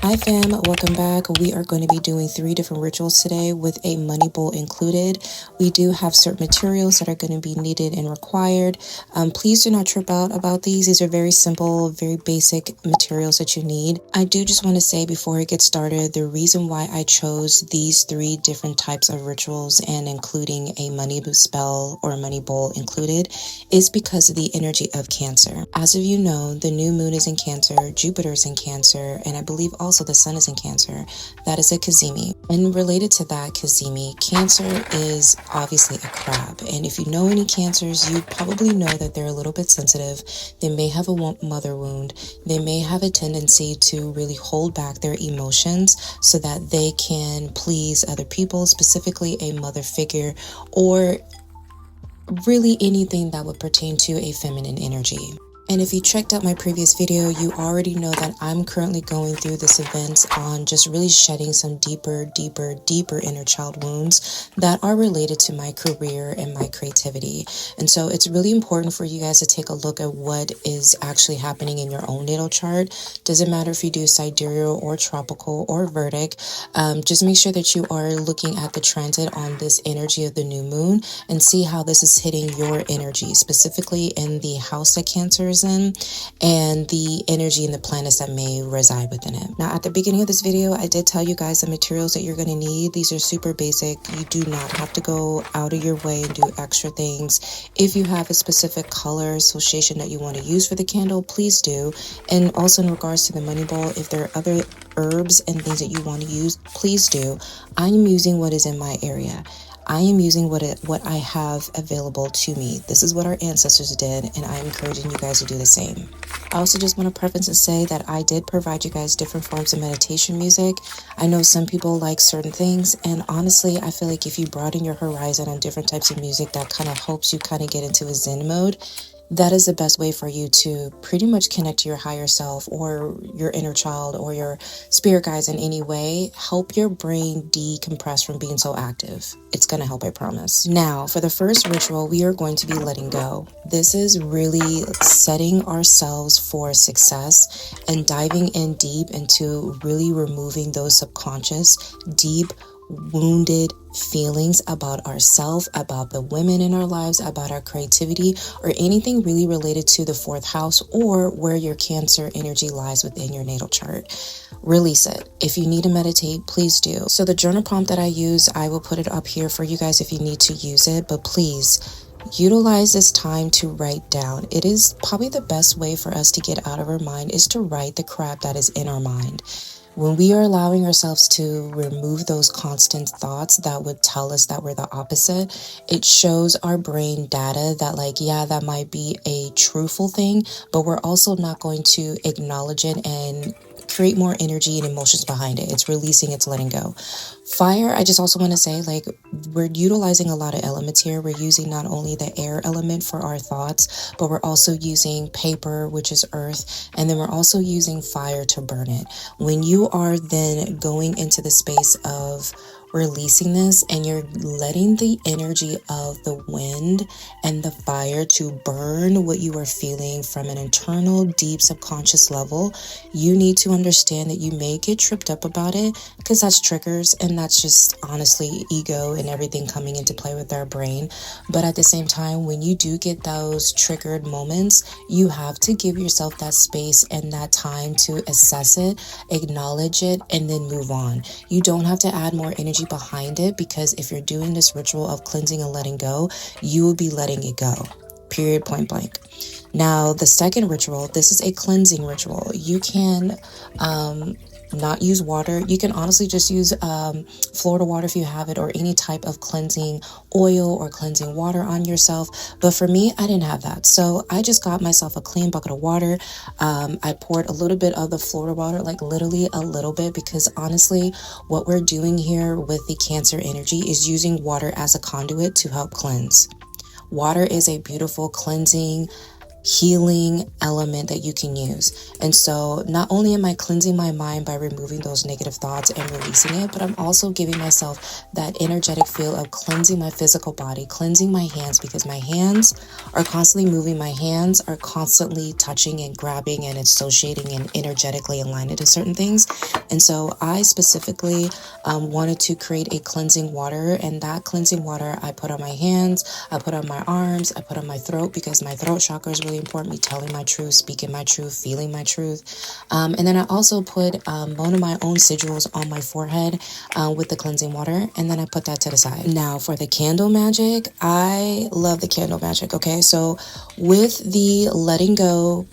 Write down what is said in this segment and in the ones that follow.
Hi fam, welcome back. We are going to be doing 3 different rituals today with a money bowl included. We do have certain materials that are going to be needed and required. Please do not trip out about these. These are very simple, very basic materials that you need. I do just want to say before I get started, the reason why I chose these 3 different types of rituals and including a money spell or a money bowl included is because of the energy of Cancer. As of you know, the new moon is in Cancer, Jupiter is in Cancer, and I believe also the sun is in Cancer. That is a Kazemi. And related to that Kazemi, Cancer is obviously a crab. And if you know any Cancers, you probably know that they're a little bit sensitive. They may have a mother wound. They may have a tendency to really hold back their emotions so that they can please other people, specifically a mother figure, or really anything that would pertain to a feminine energy. And if you checked out my previous video, you already know that I'm currently going through this event on just really shedding some deeper inner child wounds that are related to my career and my creativity. And so it's really important for you guys to take a look at what is actually happening in your own natal chart. Doesn't matter if you do sidereal or tropical or vertic. Just make sure that you are looking at the transit on this energy of the new moon and see how this is hitting your energy, specifically in the house that Cancer is in and the energy and the planets that may reside within it. Now, at the beginning of this video, I did tell you guys the materials that you're going to need. These are super basic. You do not have to go out of your way and do extra things. If you have a specific color association that you want to use for the candle, please do. And also in regards to the money bowl, if there are other herbs and things that you want to use, please do. I'm using what is in my area. I am using what I have available to me. This is what our ancestors did, and I'm encouraging you guys to do the same. I also just want to preface and say that I did provide you guys different forms of meditation music. I know some people like certain things, and honestly, I feel like if you broaden your horizon on different types of music, that kind of helps you kind of get into a Zen mode. That is the best way for you to pretty much connect to your higher self or your inner child or your spirit guides in any way. Help your brain decompress from being so active. It's going to help, I promise. Now, for the first ritual, we are going to be letting go. This is really setting ourselves for success and diving in deep into really removing those subconscious, deep, wounded feelings about ourselves, about the women in our lives, about our creativity, or anything really related to the 4th house or where your Cancer energy lies within your natal chart. Release it. If you need to meditate, please do. So the journal prompt that I use, I will put it up here for you guys if you need to use it, but please utilize this time to write down. It is probably the best way for us to get out of our mind is to write the crap that is in our mind. When we are allowing ourselves to remove those constant thoughts that would tell us that we're the opposite, it shows our brain data that like, yeah, that might be a truthful thing, but we're also not going to acknowledge it and create more energy and emotions behind it. It's releasing, it's letting go. Fire, I just also want to say, like, we're utilizing a lot of elements here. We're using not only the air element for our thoughts, but we're also using paper, which is earth, and then we're also using fire to burn it. When you are then going into the space of releasing this and you're letting the energy of the wind and the fire to burn what you are feeling from an internal deep subconscious level, you need to understand that you may get tripped up about it because that's triggers and that's just honestly ego and everything coming into play with our brain. But at the same time, when you do get those triggered moments, you have to give yourself that space and that time to assess it, acknowledge it, and then move on. You don't have to add more energy behind it because if you're doing this ritual of cleansing and letting go, you will be letting it go. Period, point blank. Now, the second ritual, this is a cleansing ritual. You can not use water. You can honestly just use Florida water if you have it, or any type of cleansing oil or cleansing water on yourself. But for me, I didn't have that. So I just got myself a clean bucket of water. I poured a little bit of the Florida water, like literally a little bit, because honestly, what we're doing here with the Cancer energy is using water as a conduit to help cleanse. Water is a beautiful cleansing healing element that you can use. And so not only am I cleansing my mind by removing those negative thoughts and releasing it, but I'm also giving myself that energetic feel of cleansing my physical body, cleansing my hands, because my hands are constantly moving. My hands are constantly touching and grabbing and associating and energetically aligned to certain things. And so I specifically wanted to create a cleansing water, and that cleansing water I put on my hands, I put on my arms, I put on my throat, because my throat chakra is really important, me telling my truth, speaking my truth, feeling my truth. And then I also put one of my own sigils on my forehead with the cleansing water, and then I put that to the side. Now for the candle magic, I love the candle magic. Okay, so with the letting go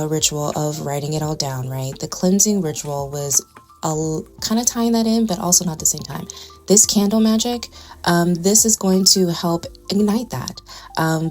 ritual of writing it all down, right? The cleansing ritual was kind of tying that in, but also not at the same time. This candle magic, this is going to help ignite that.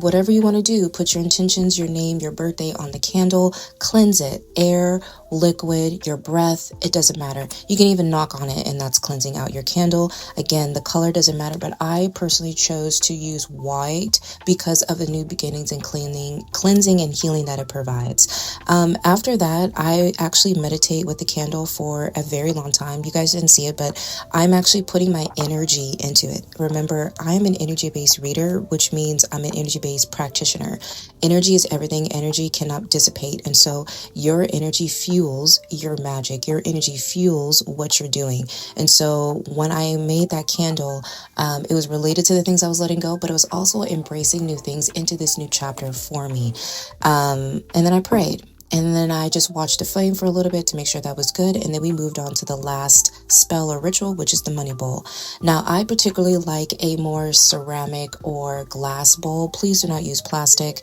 Whatever you want to do, put your intentions, your name, your birthday on the candle, cleanse it, air, liquid, your breath, it doesn't matter. You can even knock on it and that's cleansing out your candle. Again, the color doesn't matter, but I personally chose to use white because of the new beginnings and cleansing and healing that it provides. After that, I actually meditate with the candle for a very long time. You guys didn't see it, but I'm actually putting my energy into it. Remember, I'm an energy-based reader, which means I'm an energy-based practitioner. Energy is everything. Energy cannot dissipate. And so your energy fuels your magic. Your energy fuels what you're doing. And so when I made that candle, it was related to the things I was letting go, but it was also embracing new things into this new chapter for me. And then I prayed. And then I just watched the flame for a little bit to make sure that was good. And then we moved on to the last spell or ritual, which is the money bowl. Now, I particularly like a more ceramic or glass bowl. Please do not use plastic.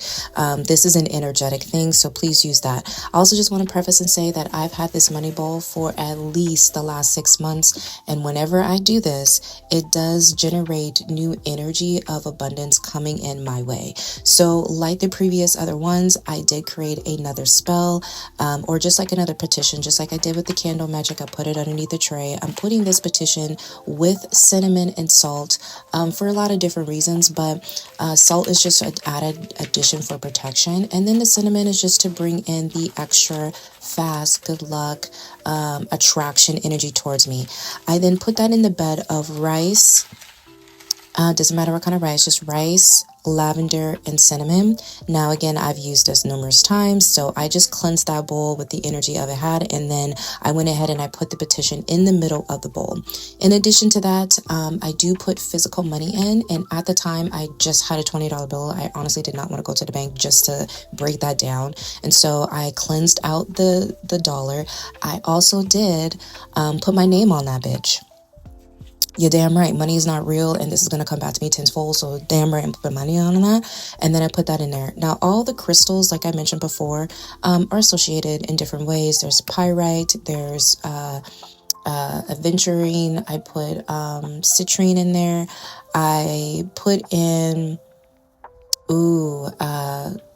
This is an energetic thing, so please use that. I also just want to preface and say that I've had this money bowl for at least the last 6 months. And whenever I do this, it does generate new energy of abundance coming in my way. So like the previous other ones, I did create another spell. Or just like another petition, just like I did with the candle magic, I put it underneath the tray. I'm putting this petition with cinnamon and salt for a lot of different reasons, but salt is just an added addition for protection. And then the cinnamon is just to bring in the extra fast, good luck, attraction energy towards me. I then put that in the bed of rice. Doesn't matter what kind of rice, just rice, lavender, and cinnamon. Now, again, I've used this numerous times, so I just cleansed that bowl with the energy of it had, and then I went ahead and I put the petition in the middle of the bowl. In addition to that, I do put physical money in, and at the time, I just had a $20 bill. I honestly did not want to go to the bank just to break that down, and so I cleansed out the dollar. I also did put my name on that bitch. You're damn right. Money is not real, and this is going to come back to me tenfold. So damn right, I'm putting money on that. And then I put that in there. Now, all the crystals, like I mentioned before, are associated in different ways. There's pyrite, there's aventurine. I put citrine in there. I put in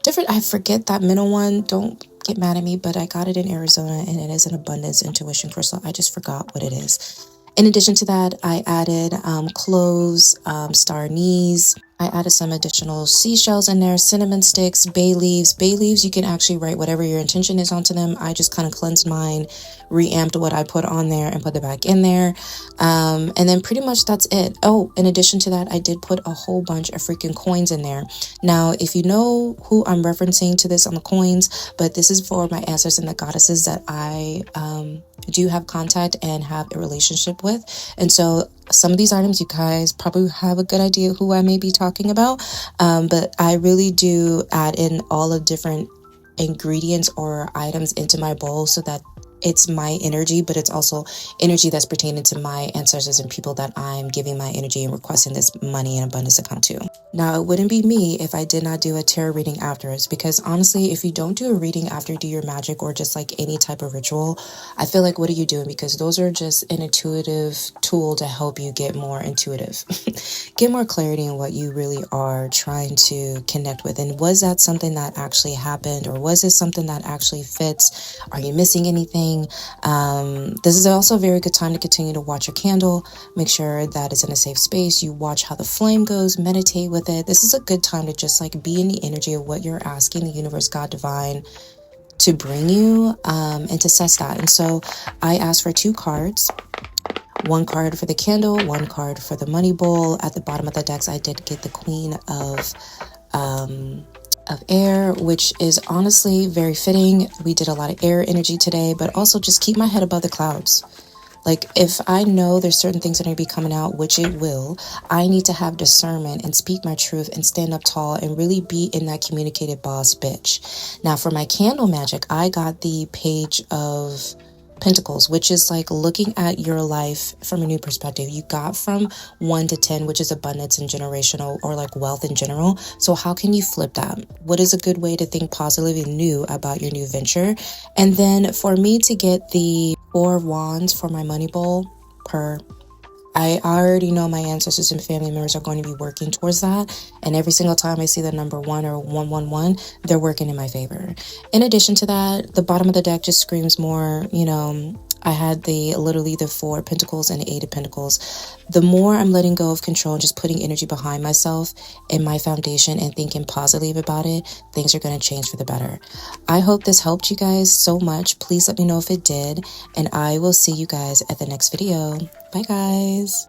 different. I forget that middle one. Don't get mad at me, but I got it in Arizona, and it is an abundance intuition crystal. I just forgot what it is. In addition to that, I added cloves, star anise. I added some additional seashells in there, cinnamon sticks, bay leaves. Bay leaves, you can actually write whatever your intention is onto them. I just kind of cleansed mine, reamped what I put on there and put it back in there. And then pretty much that's it. Oh, in addition to that, I did put a whole bunch of freaking coins in there. Now, if you know who I'm referencing to this on the coins, but this is for my ancestors and the goddesses that I do have contact and have a relationship with. And so some of these items, you guys probably have a good idea who I may be talking about. But I really do add in all the different ingredients or items into my bowl so that it's my energy, but it's also energy that's pertaining to my ancestors and people that I'm giving my energy and requesting this money and abundance to come to. Now, it wouldn't be me if I did not do a tarot reading afterwards, because honestly, if you don't do a reading after you do your magic or just like any type of ritual, I feel like, what are you doing? Because those are just an intuitive tool to help you get more intuitive, get more clarity in what you really are trying to connect with. And was that something that actually happened, or was it something that actually fits? Are you missing anything? anything. This is also a very good time to continue to watch your candle. Make sure that it's in a safe space. You watch how the flame goes, meditate with it. This is a good time to just like be in the energy of what you're asking the universe, God, divine, to bring you, and to assess that. And so I asked for 2 cards. 1 card for the candle, 1 card for the money bowl. At the bottom of the decks, I did get the Queen of air, which is honestly very fitting. We did a lot of air energy today, but also just keep my head above the clouds. Like, if I know there's certain things that are going to be coming out, which it will, I need to have discernment and speak my truth and stand up tall and really be in that communicated boss bitch. Now, for my candle magic, I got the Page of Pentacles, which is like looking at your life from a new perspective. You got from 1 to 10, which is abundance and generational, or like wealth in general. So how can you flip that? What is a good way to think positively and new about your new venture? And then for me to get the 4 wands for my money bowl, I already know my ancestors and family members are going to be working towards that. And every single time I see the number 1 or 111, they're working in my favor. In addition to that, the bottom of the deck just screams more, I had literally the 4 Pentacles and the 8 of Pentacles. The more I'm letting go of control and just putting energy behind myself and my foundation and thinking positively about it, things are going to change for the better. I hope this helped you guys so much. Please let me know if it did. And I will see you guys at the next video. Bye, guys.